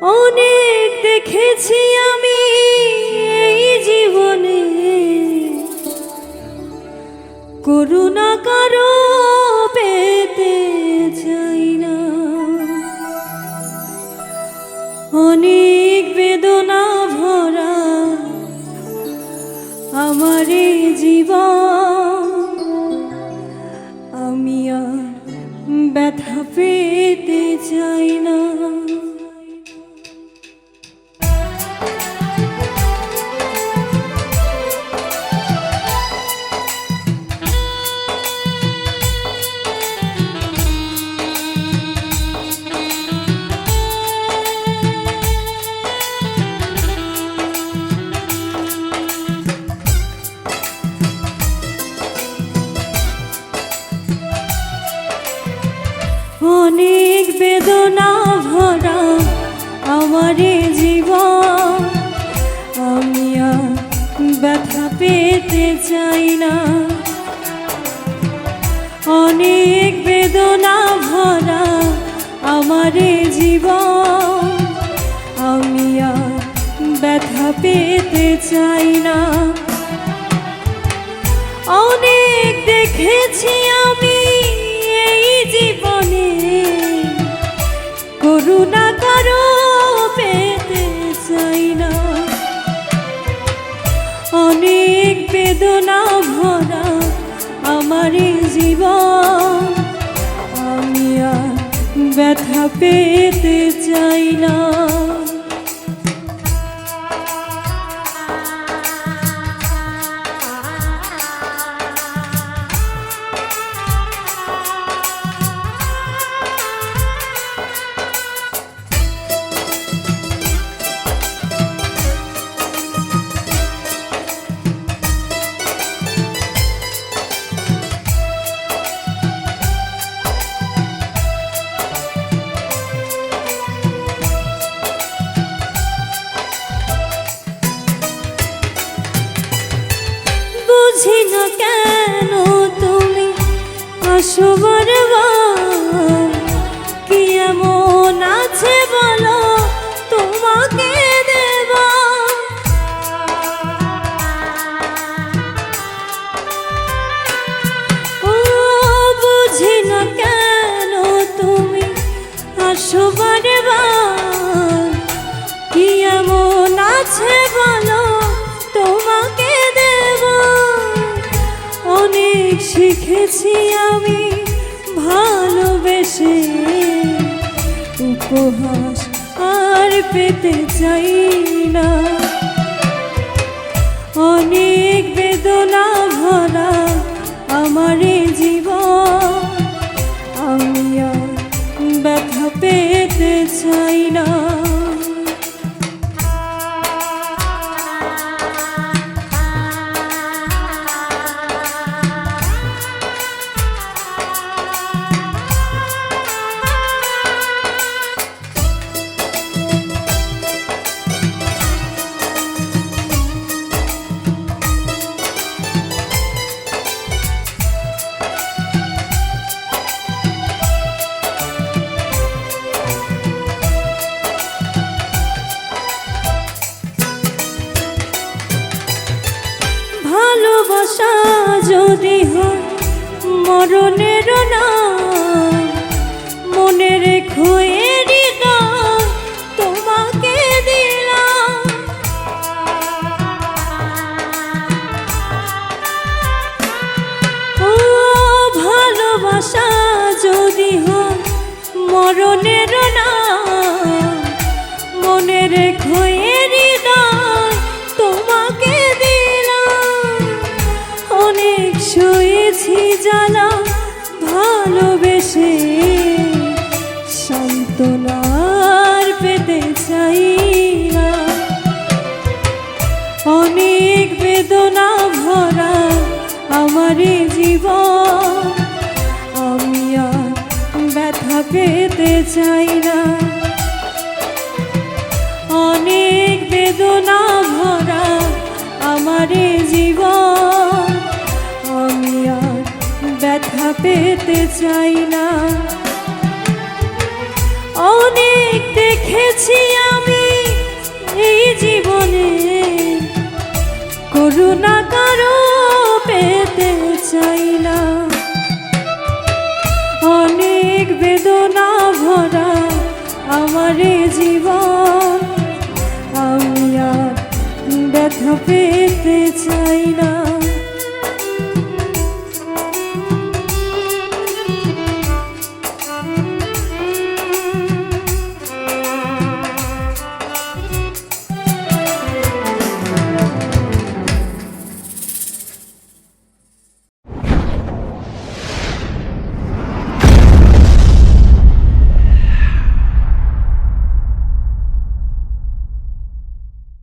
অনেক দেখেছি আমি এই জীবনে, করুণা কারো পেতে চাই না। অনেক বেদনা ভরা আমার এই জীবন, আমি আর ব্যথা পেতে চাই না। অনেক বেদনা ভরা আমার জীবন, আমি আর ব্যথা পেতে চাই না। অনেক বেদনা ভরা আমার জীবন, আমি আর ব্যথা পেতে চাই না। অনেক দেখেছি আমি এই জীবনে, করুণা কারো পেতে চাই না। অনেক বেদনা ভরা আমার জীবন, আমি আর ব্যথা পেতে চাই না। বুঝি না কেন তুমি আসো বারবার, কি এমন আছে বলো তোমাকে দেবা। ও বুঝি না কেন তুমি আসো বারবার, কি এমন আছে বলো তোমাকে দেবা। অনেক শিখেছি আমি ভালোবেসে, উপহাস আর পেতে চাই না। অনেক বেদনা ভরা আমার জীবন, আমি আর ব্যথা পেতে চাই না। ভালোবাসা যদি হয় মরণের নাম, মনে রেখো এ হৃদয় তোমাকে দিলাম। ও ভালোবাসা যদি হয় মরণের নাম, মনে রেখো এ হৃদয় তোমাকে দিলাম। অনেক সয়েছি জ্বালা ভালোবেসে, সান্ত্বনার পেতে চাই না। অনেক বেদনা ভরা আমার জীবন, আমি আর ব্যথা পেতে চাই না। অনেক বেদনা ভরা আমার জীবন, আমি আর ব্যথা পেতে চাই না। অনেক দেখেছি করুণা কারো পেতে চাই না। অনেক বেদনা ভরা আমার এ জীবন, আমি আর ব্যথা পেতে চাই না।